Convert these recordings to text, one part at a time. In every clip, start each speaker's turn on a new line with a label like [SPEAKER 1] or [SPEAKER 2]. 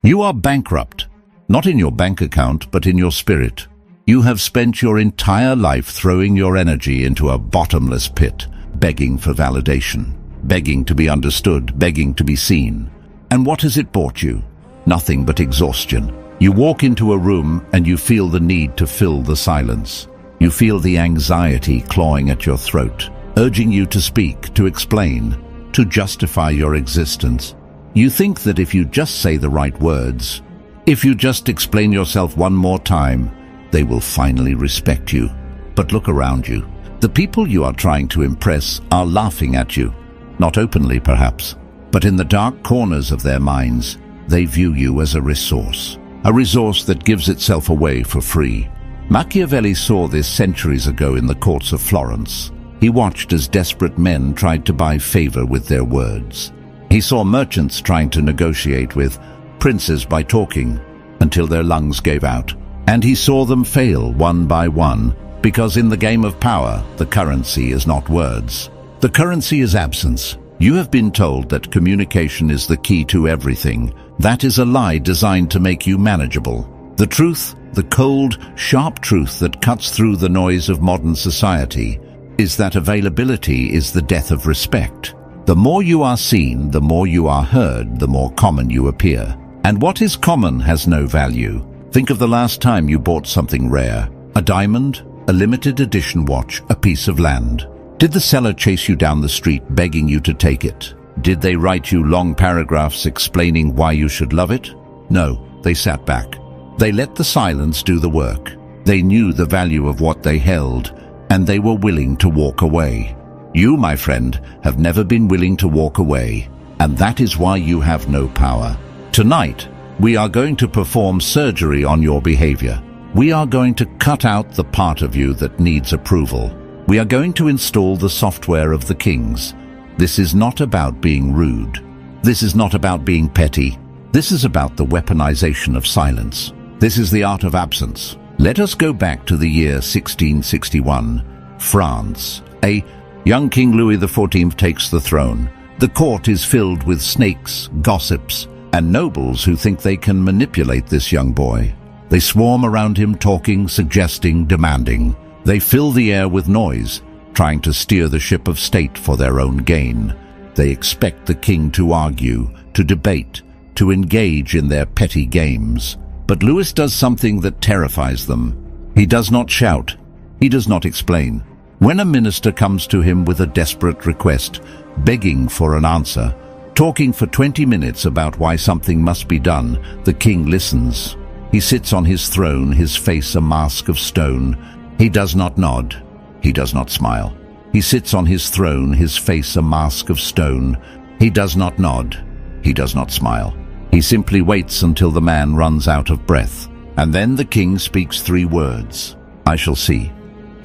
[SPEAKER 1] You are bankrupt, not in your bank account, but in your spirit. You have spent your entire life throwing your energy into a bottomless pit, begging for validation, begging to be understood, begging to be seen. And what has it brought you? Nothing but exhaustion. You walk into a room and you feel the need to fill the silence. You feel the anxiety clawing at your throat, urging you to speak, to explain, to justify your existence. You think that if you just say the right words, if you just explain yourself one more time, they will finally respect you. But look around you. The people you are trying to impress are laughing at you. Not openly, perhaps, but in the dark corners of their minds, they view you as a resource that gives itself away for free. Machiavelli saw this centuries ago in the courts of Florence. He watched as desperate men tried to buy favor with their words. He saw merchants trying to negotiate with princes by talking until their lungs gave out. And he saw them fail one by one, because in the game of power, the currency is not words. The currency is absence. You have been told that communication is the key to everything. That is a lie designed to make you manageable. The truth, the cold, sharp truth that cuts through the noise of modern society, is that availability is the death of respect. The more you are seen, the more you are heard, the more common you appear. And what is common has no value. Think of the last time you bought something rare. A diamond, a limited edition watch, a piece of land. Did the seller chase you down the street begging you to take it? Did they write you long paragraphs explaining why you should love it? No, they sat back. They let the silence do the work. They knew the value of what they held, and they were willing to walk away. You, my friend, have never been willing to walk away, and that is why you have no power. Tonight, we are going to perform surgery on your behavior. We are going to cut out the part of you that needs approval. We are going to install the software of the kings. This is not about being rude. This is not about being petty. This is about the weaponization of silence. This is the art of absence. Let us go back to the year 1661. France. A young King Louis XIV takes the throne. The court is filled with snakes, gossips, and nobles who think they can manipulate this young boy. They swarm around him, talking, suggesting, demanding. They fill the air with noise, trying to steer the ship of state for their own gain. They expect the king to argue, to debate, to engage in their petty games. But Louis does something that terrifies them. He does not shout. He does not explain. When a minister comes to him with a desperate request, begging for an answer, talking for 20 minutes about why something must be done, the king listens. He sits on his throne, his face a mask of stone. He does not nod. He does not smile. He sits on his throne, his face a mask of stone. He does not nod. He does not smile. He simply waits until the man runs out of breath. And then the king speaks 3 words. I shall see.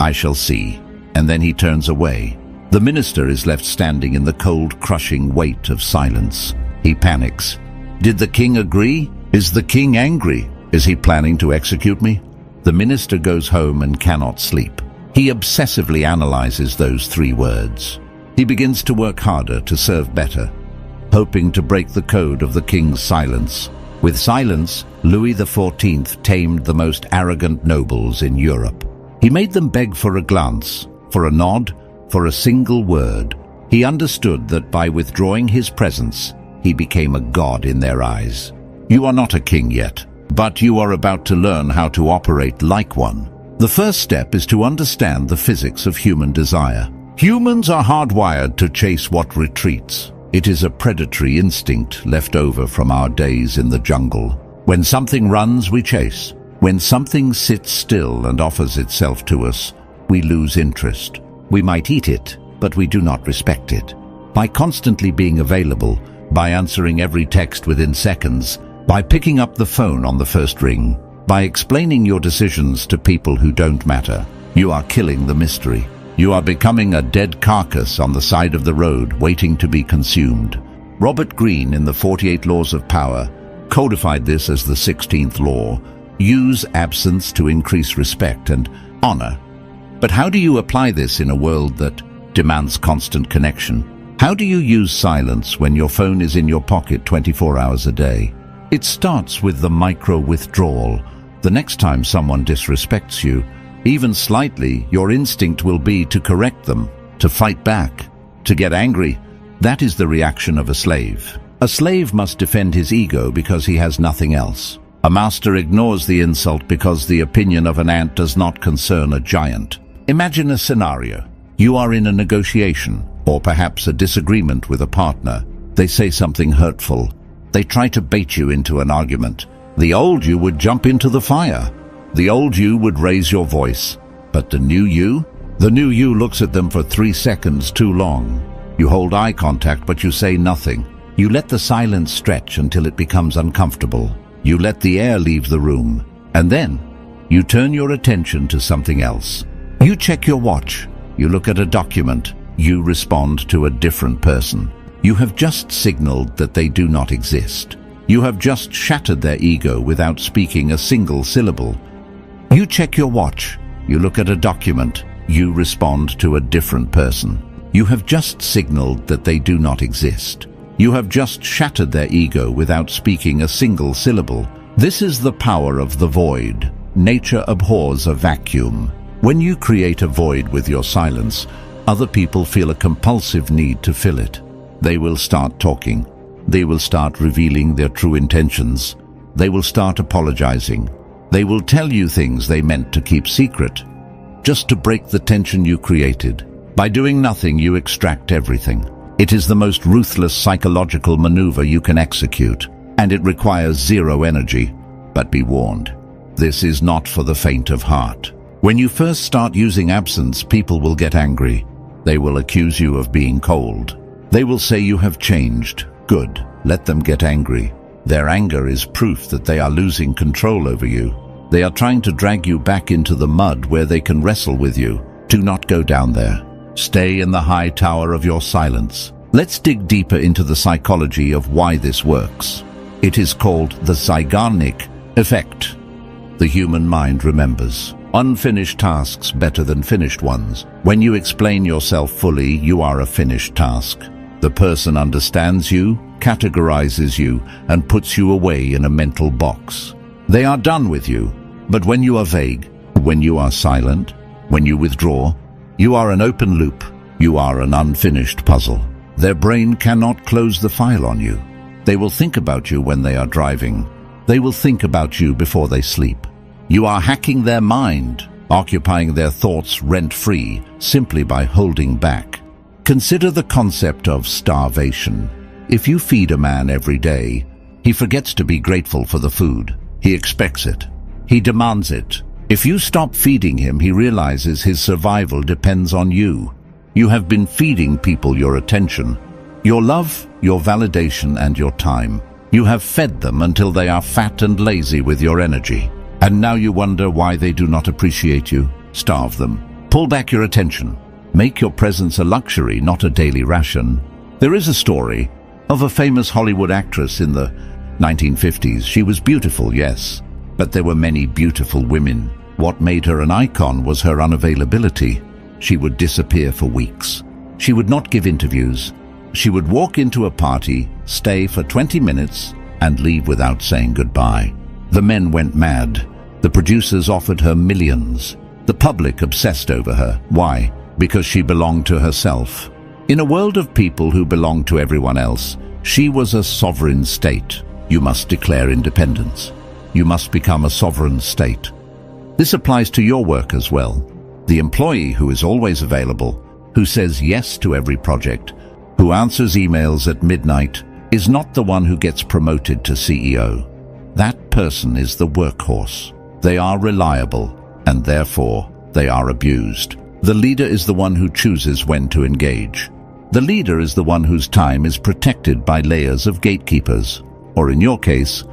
[SPEAKER 1] I shall see. And then he turns away. The minister is left standing in the cold, crushing weight of silence. He panics. Did the king agree? Is the king angry? Is he planning to execute me? The minister goes home and cannot sleep. He obsessively analyzes those 3 words. He begins to work harder, to serve better, hoping to break the code of the king's silence. With silence, Louis XIV tamed the most arrogant nobles in Europe. He made them beg for a glance, for a nod, for a single word. He understood that by withdrawing his presence, he became a god in their eyes. You are not a king yet, but you are about to learn how to operate like one. The first step is to understand the physics of human desire. Humans are hardwired to chase what retreats. It is a predatory instinct left over from our days in the jungle. When something runs, we chase. When something sits still and offers itself to us, we lose interest. We might eat it, but we do not respect it. By constantly being available, by answering every text within seconds, by picking up the phone on the first ring, by explaining your decisions to people who don't matter, you are killing the mystery. You are becoming a dead carcass on the side of the road waiting to be consumed. Robert Greene in the 48 Laws of Power codified this as the 16th law. Use absence to increase respect and honor. But how do you apply this in a world that demands constant connection? How do you use silence when your phone is in your pocket 24 hours a day? It starts with the micro-withdrawal. The next time someone disrespects you, even slightly, your instinct will be to correct them, to fight back, to get angry. That is the reaction of a slave. A slave must defend his ego because he has nothing else. A master ignores the insult because the opinion of an ant does not concern a giant. Imagine a scenario. You are in a negotiation, or perhaps a disagreement with a partner. They say something hurtful. They try to bait you into an argument. The old you would jump into the fire. The old you would raise your voice. But the new you looks at them for 3 seconds too long. You hold eye contact, but you say nothing. You let the silence stretch until it becomes uncomfortable. You let the air leave the room. And then, you turn your attention to something else. You check your watch. You look at a document. You respond to a different person. You have just signaled that they do not exist. You have just shattered their ego without speaking a single syllable. You check your watch. You look at a document. You respond to a different person. You have just signaled that they do not exist. You have just shattered their ego without speaking a single syllable. This is the power of the void. Nature abhors a vacuum. When you create a void with your silence, other people feel a compulsive need to fill it. They will start talking. They will start revealing their true intentions. They will start apologizing. They will tell you things they meant to keep secret, just to break the tension you created. By doing nothing, you extract everything. It is the most ruthless psychological maneuver you can execute, and it requires zero energy. But be warned, this is not for the faint of heart. When you first start using absence, people will get angry. They will accuse you of being cold. They will say you have changed. Good, let them get angry. Their anger is proof that they are losing control over you. They are trying to drag you back into the mud where they can wrestle with you. Do not go down there. Stay in the high tower of your silence. Let's dig deeper into the psychology of why this works. It is called the Zeigarnik effect. The human mind remembers unfinished tasks better than finished ones. When you explain yourself fully, you are a finished task. The person understands you, categorizes you, and puts you away in a mental box. They are done with you. But when you are vague, when you are silent, when you withdraw, you are an open loop. You are an unfinished puzzle. Their brain cannot close the file on you. They will think about you when they are driving. They will think about you before they sleep. You are hacking their mind, occupying their thoughts rent-free simply by holding back. Consider the concept of starvation. If you feed a man every day, he forgets to be grateful for the food. He expects it. He demands it. If you stop feeding him, he realizes his survival depends on you. You have been feeding people your attention, your love, your validation, and your time. You have fed them until they are fat and lazy with your energy. And now you wonder why they do not appreciate you. Starve them. Pull back your attention. Make your presence a luxury, not a daily ration. There is a story of a famous Hollywood actress in the 1950s. She was beautiful, yes, but there were many beautiful women. What made her an icon was her unavailability. She would disappear for weeks. She would not give interviews. She would walk into a party, stay for 20 minutes, and leave without saying goodbye. The men went mad. The producers offered her millions. The public obsessed over her. Why? Because she belonged to herself. In a world of people who belonged to everyone else, she was a sovereign state. You must declare independence. You must become a sovereign state. This applies to your work as well. The employee who is always available, who says yes to every project, who answers emails at midnight, is not the one who gets promoted to CEO. That person is the workhorse. They are reliable, and therefore they are abused. The leader is the one who chooses when to engage. The leader is the one whose time is protected by layers of gatekeepers, or in your case,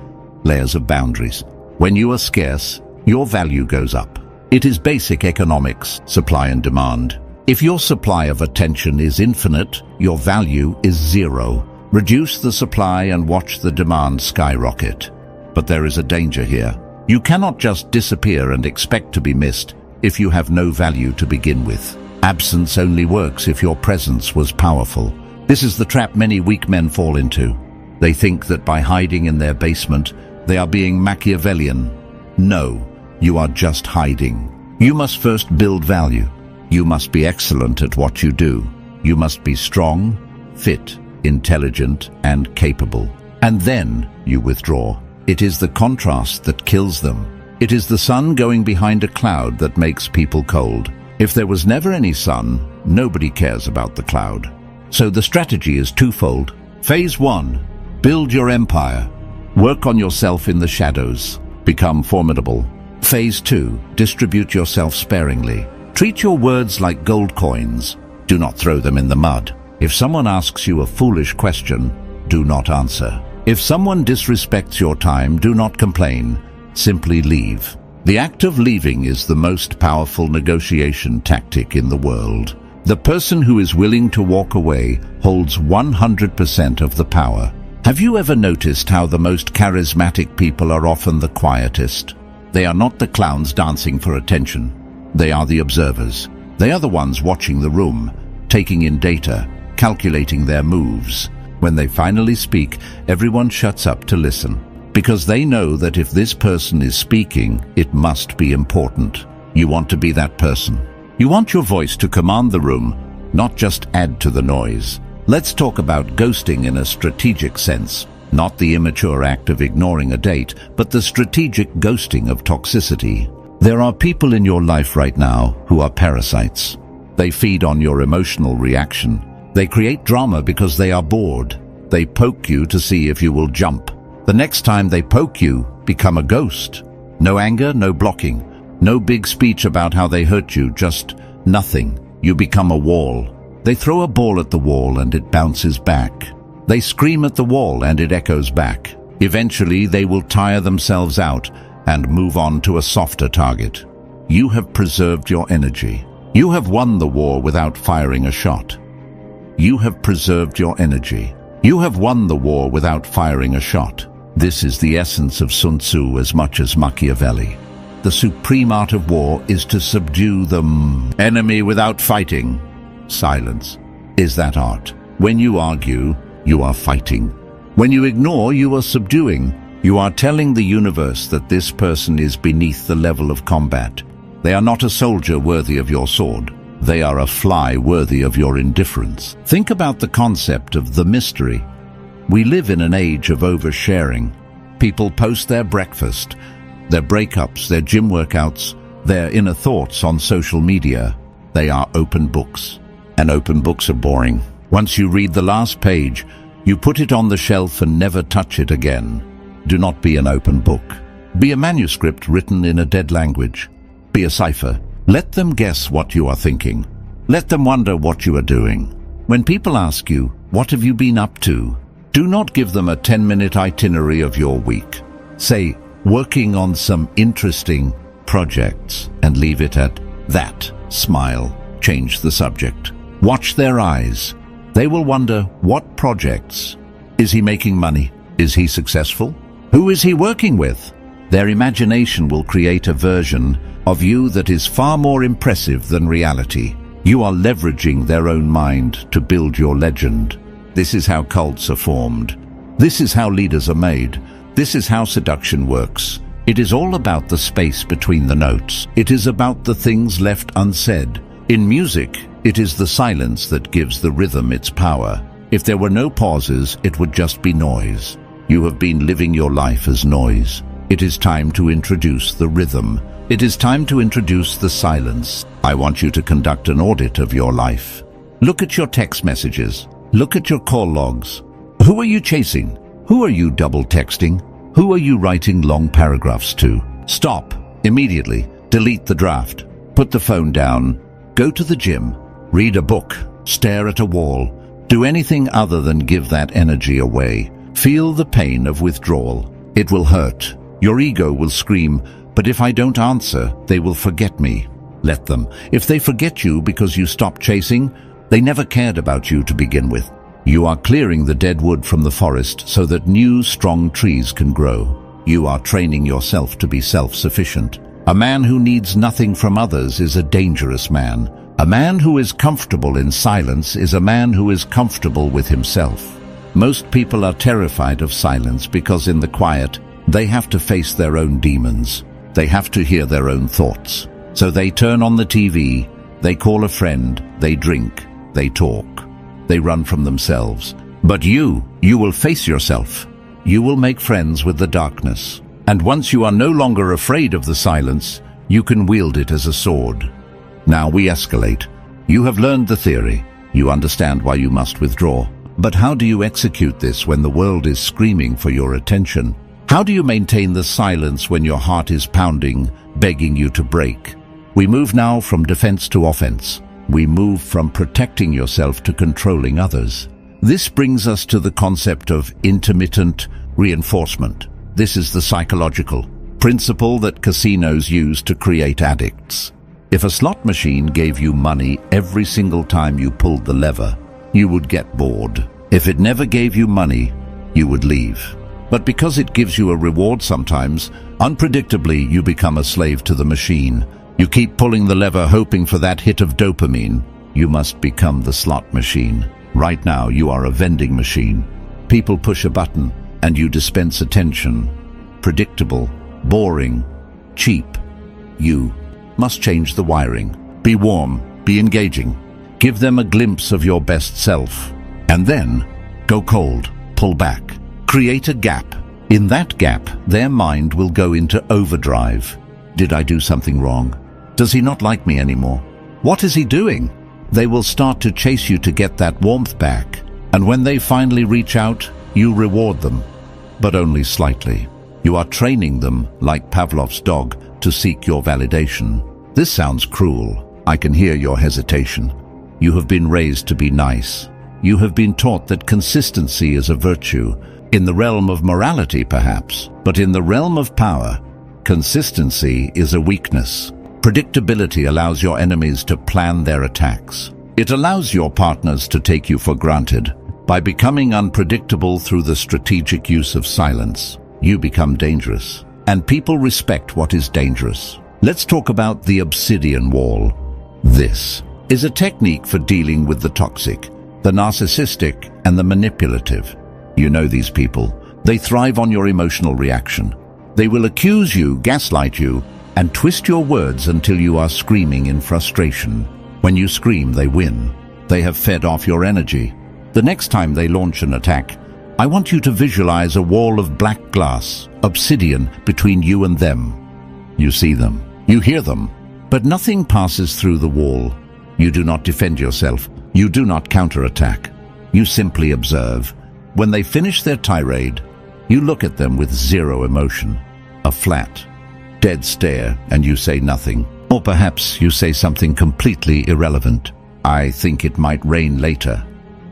[SPEAKER 1] layers of boundaries. When you are scarce, your value goes up. It is basic economics, supply and demand. If your supply of attention is infinite, your value is zero. Reduce the supply and watch the demand skyrocket. But there is a danger here. You cannot just disappear and expect to be missed if you have no value to begin with. Absence only works if your presence was powerful. This is the trap many weak men fall into. They think that by hiding in their basement, they are being Machiavellian. No, you are just hiding. You must first build value. You must be excellent at what you do. You must be strong, fit, intelligent, and capable. And then you withdraw. It is the contrast that kills them. It is the sun going behind a cloud that makes people cold. If there was never any sun, nobody cares about the cloud. So the strategy is twofold. Phase 1, build your empire. Work on yourself in the shadows. Become formidable. Phase 2, distribute yourself sparingly. Treat your words like gold coins. Do not throw them in the mud. If someone asks you a foolish question, do not answer. If someone disrespects your time, do not complain. Simply leave. The act of leaving is the most powerful negotiation tactic in the world. The person who is willing to walk away holds 100% of the power. Have you ever noticed how the most charismatic people are often the quietest? They are not the clowns dancing for attention. They are the observers. They are the ones watching the room, taking in data, calculating their moves. When they finally speak, everyone shuts up to listen. Because they know that if this person is speaking, it must be important. You want to be that person. You want your voice to command the room, not just add to the noise. Let's talk about ghosting in a strategic sense. Not the immature act of ignoring a date, but the strategic ghosting of toxicity. There are people in your life right now who are parasites. They feed on your emotional reaction. They create drama because they are bored. They poke you to see if you will jump. The next time they poke you, become a ghost. No anger, no blocking. No big speech about how they hurt you, just nothing. You become a wall. They throw a ball at the wall and it bounces back. They scream at the wall and it echoes back. Eventually, they will tire themselves out and move on to a softer target. You have preserved your energy. You have won the war without firing a shot. You have preserved your energy. You have won the war without firing a shot. This is the essence of Sun Tzu as much as Machiavelli. The supreme art of war is to subdue the enemy without fighting. Silence is that art. When you argue, you are fighting. When you ignore, you are subduing. You are telling the universe that this person is beneath the level of combat. They are not a soldier worthy of your sword. They are a fly worthy of your indifference. Think about the concept of the mystery. We live in an age of oversharing. People post their breakfast, their breakups, their gym workouts, their inner thoughts on social media. They are open books. And open books are boring. Once you read the last page, you put it on the shelf and never touch it again. Do not be an open book. Be a manuscript written in a dead language. Be a cipher. Let them guess what you are thinking. Let them wonder what you are doing. When people ask you, what have you been up to? Do not give them a 10-minute itinerary of your week. Say, working on some interesting projects, and leave it at that. Smile. Change the subject. Watch their eyes. They will wonder, what projects? Is he making money? Is he successful? Who is he working with? Their imagination will create a version of you that is far more impressive than reality. You are leveraging their own mind to build your legend. This is how cults are formed. This is how leaders are made. This is how seduction works. It is all about the space between the notes. It is about the things left unsaid. In music, it is the silence that gives the rhythm its power. If there were no pauses, it would just be noise. You have been living your life as noise. It is time to introduce the rhythm. It is time to introduce the silence. I want you to conduct an audit of your life. Look at your text messages. Look at your call logs. Who are you chasing? Who are you double texting? Who are you writing long paragraphs to? Stop. Immediately. Delete the draft. Put the phone down. Go to the gym. Read a book. Stare at a wall. Do anything other than give that energy away. Feel the pain of withdrawal. It will hurt. Your ego will scream, but if I don't answer, they will forget me. Let them. If they forget you because you stopped chasing, they never cared about you to begin with. You are clearing the dead wood from the forest so that new, strong trees can grow. You are training yourself to be self-sufficient. A man who needs nothing from others is a dangerous man. A man who is comfortable in silence is a man who is comfortable with himself. Most people are terrified of silence because in the quiet, they have to face their own demons. They have to hear their own thoughts. So they turn on the TV, they call a friend, they drink, they talk. They run from themselves. But you will face yourself. You will make friends with the darkness. And once you are no longer afraid of the silence, you can wield it as a sword. Now we escalate. You have learned the theory. You understand why you must withdraw. But how do you execute this when the world is screaming for your attention? How do you maintain the silence when your heart is pounding, begging you to break? We move now from defense to offense. We move from protecting yourself to controlling others. This brings us to the concept of intermittent reinforcement. This is the psychological principle that casinos use to create addicts. If a slot machine gave you money every single time you pulled the lever, you would get bored. If it never gave you money, you would leave. But because it gives you a reward sometimes, unpredictably you become a slave to the machine. You keep pulling the lever hoping for that hit of dopamine. You must become the slot machine. Right now you are a vending machine. People push a button and you dispense attention. Predictable, boring, cheap. You must change the wiring. Be warm, be engaging. Give them a glimpse of your best self. And then, go cold, pull back. Create a gap. In that gap, their mind will go into overdrive. Did I do something wrong? Does he not like me anymore? What is he doing? They will start to chase you to get that warmth back. And when they finally reach out, you reward them, but only slightly. You are training them, like Pavlov's dog, to seek your validation. This sounds cruel. I can hear your hesitation. You have been raised to be nice. You have been taught that consistency is a virtue. In the realm of morality, perhaps, but in the realm of power, consistency is a weakness. Predictability allows your enemies to plan their attacks. It allows your partners to take you for granted. By becoming unpredictable through the strategic use of silence, you become dangerous. And people respect what is dangerous. Let's talk about the obsidian wall. This is a technique for dealing with the toxic, the narcissistic, and the manipulative. You know these people. They thrive on your emotional reaction. They will accuse you, gaslight you, and twist your words until you are screaming in frustration. When you scream, they win. They have fed off your energy. The next time they launch an attack, I want you to visualize a wall of black glass, obsidian, between you and them. You see them. You hear them. But nothing passes through the wall. You do not defend yourself. You do not counterattack. You simply observe. When they finish their tirade, you look at them with zero emotion. A flat, dead stare, and you say nothing. Or perhaps you say something completely irrelevant. I think it might rain later.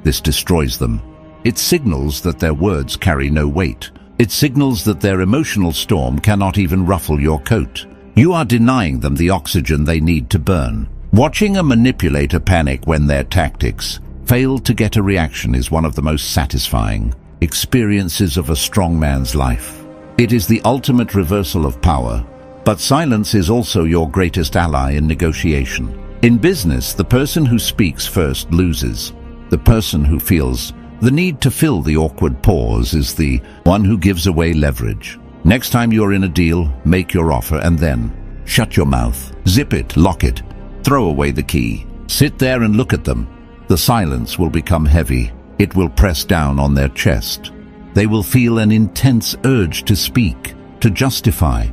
[SPEAKER 1] This destroys them. It signals that their words carry no weight. It signals that their emotional storm cannot even ruffle your coat. You are denying them the oxygen they need to burn. Watching a manipulator panic when their tactics fail to get a reaction is one of the most satisfying experiences of a strong man's life. It is the ultimate reversal of power, but silence is also your greatest ally in negotiation. In business, the person who speaks first loses. The person who feels the need to fill the awkward pause is the one who gives away leverage. Next time you're in a deal, make your offer and then shut your mouth. Zip it, lock it, throw away the key. Sit there and look at them. The silence will become heavy. It will press down on their chest. They will feel an intense urge to speak, to justify,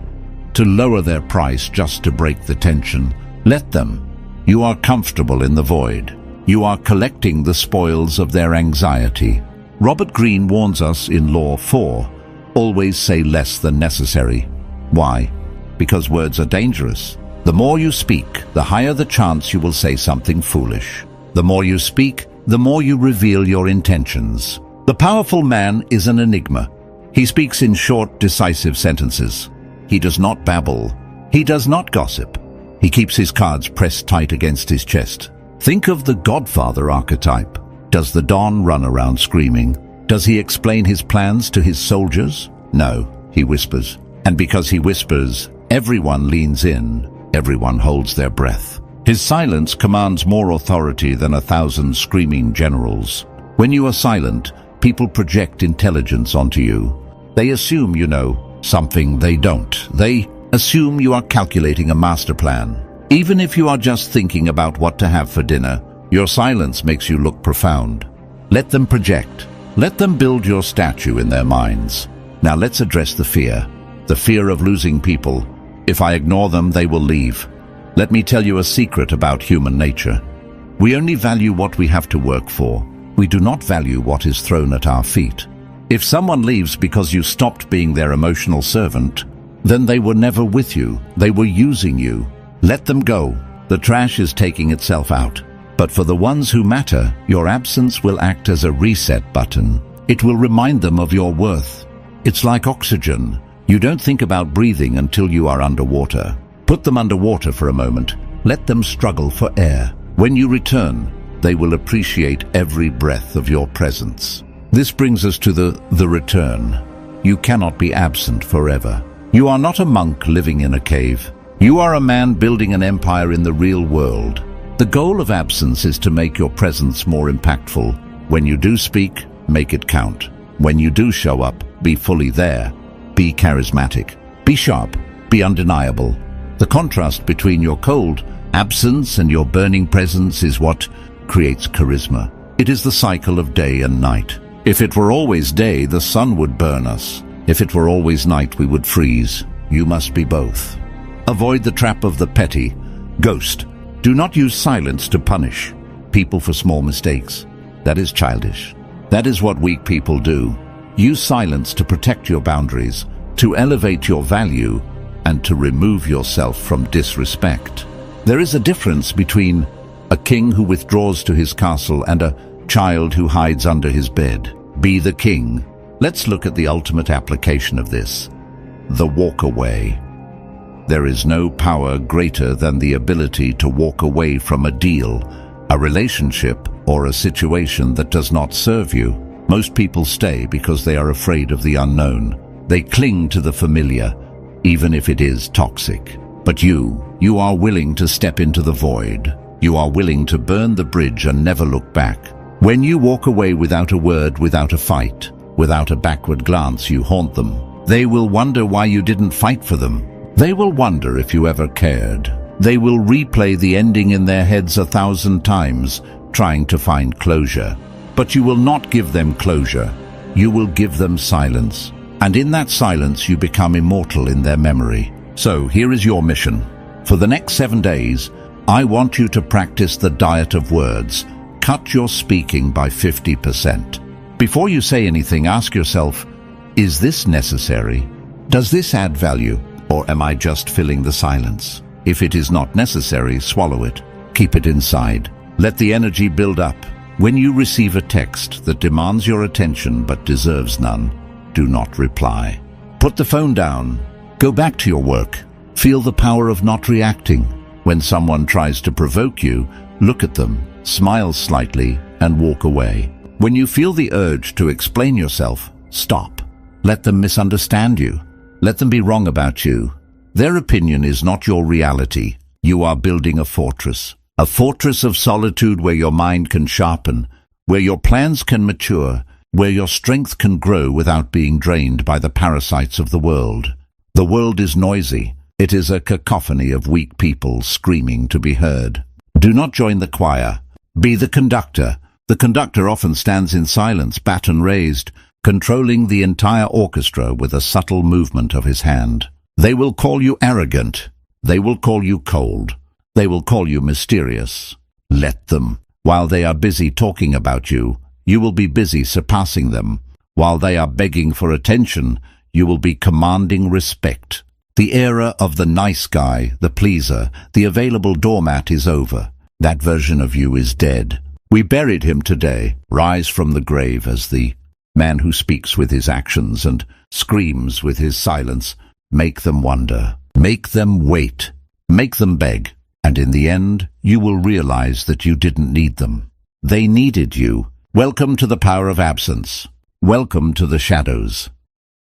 [SPEAKER 1] to lower their price just to break the tension. Let them. You are comfortable in the void. You are collecting the spoils of their anxiety. Robert Greene warns us in Law 4, always say less than necessary. Why? Because words are dangerous. The more you speak, the higher the chance you will say something foolish. The more you speak, the more you reveal your intentions. The powerful man is an enigma. He speaks in short, decisive sentences. He does not babble. He does not gossip. He keeps his cards pressed tight against his chest. Think of the Godfather archetype. Does the Don run around screaming? Does he explain his plans to his soldiers? No, he whispers. And because he whispers, everyone leans in, everyone holds their breath. His silence commands more authority than 1,000 screaming generals. When you are silent, People project intelligence onto you. They assume you know something they don't. They assume you are calculating a master plan. Even if you are just thinking about what to have for dinner, your silence makes you look profound. Let them project. Let them build your statue in their minds. Now let's address the fear of losing people. If I ignore them, they will leave. Let me tell you a secret about human nature. We only value what we have to work for. We do not value what is thrown at our feet. If someone leaves because you stopped being their emotional servant, then they were never with you. They were using you. Let them go. The trash is taking itself out. But for the ones who matter, your absence will act as a reset button. It will remind them of your worth. It's like oxygen. You don't think about breathing until you are underwater. Put them underwater for a moment. Let them struggle for air. When you return, they will appreciate every breath of your presence. This brings us to the return. You cannot be absent forever. You are not a monk living in a cave. You are a man building an empire in the real world. The goal of absence is to make your presence more impactful. When you do speak, make it count. When you do show up, be fully there. Be charismatic. Be sharp. Be undeniable. The contrast between your cold absence and your burning presence is what creates charisma. It is the cycle of day and night. If it were always day, the sun would burn us. If it were always night, we would freeze. You must be both. Avoid the trap of the petty. Ghost. Do not use silence to punish people for small mistakes. That is childish. That is what weak people do. Use silence to protect your boundaries, to elevate your value, and to remove yourself from disrespect. There is a difference between a king who withdraws to his castle and a child who hides under his bed. Be the king. Let's look at the ultimate application of this. The walk away. There is no power greater than the ability to walk away from a deal, a relationship, or a situation that does not serve you. Most people stay because they are afraid of the unknown. They cling to the familiar, even if it is toxic. But you are willing to step into the void. You are willing to burn the bridge and never look back. When you walk away without a word, without a fight, without a backward glance, you haunt them. They will wonder why you didn't fight for them. They will wonder if you ever cared. They will replay the ending in their heads 1,000 times, trying to find closure. But you will not give them closure. You will give them silence. And in that silence, you become immortal in their memory. So here is your mission. For the next 7 days, I want you to practice the diet of words. Cut your speaking by 50%. Before you say anything, ask yourself, is this necessary? Does this add value? Or am I just filling the silence? If it is not necessary, swallow it. Keep it inside. Let the energy build up. When you receive a text that demands your attention but deserves none, do not reply. Put the phone down. Go back to your work. Feel the power of not reacting. When someone tries to provoke you, look at them, smile slightly, and walk away. When you feel the urge to explain yourself, stop. Let them misunderstand you. Let them be wrong about you. Their opinion is not your reality. You are building a fortress of solitude where your mind can sharpen, where your plans can mature, where your strength can grow without being drained by the parasites of the world. The world is noisy. It is a cacophony of weak people screaming to be heard. Do not join the choir. Be the conductor. The conductor often stands in silence, baton raised, controlling the entire orchestra with a subtle movement of his hand. They will call you arrogant. They will call you cold. They will call you mysterious. Let them. While they are busy talking about you, you will be busy surpassing them. While they are begging for attention, you will be commanding respect. The era of the nice guy, the pleaser, the available doormat is over. That version of you is dead. We buried him today. Rise from the grave as the man who speaks with his actions and screams with his silence. Make them wonder. Make them wait. Make them beg. And in the end, you will realize that you didn't need them. They needed you. Welcome to the power of absence. Welcome to the shadows.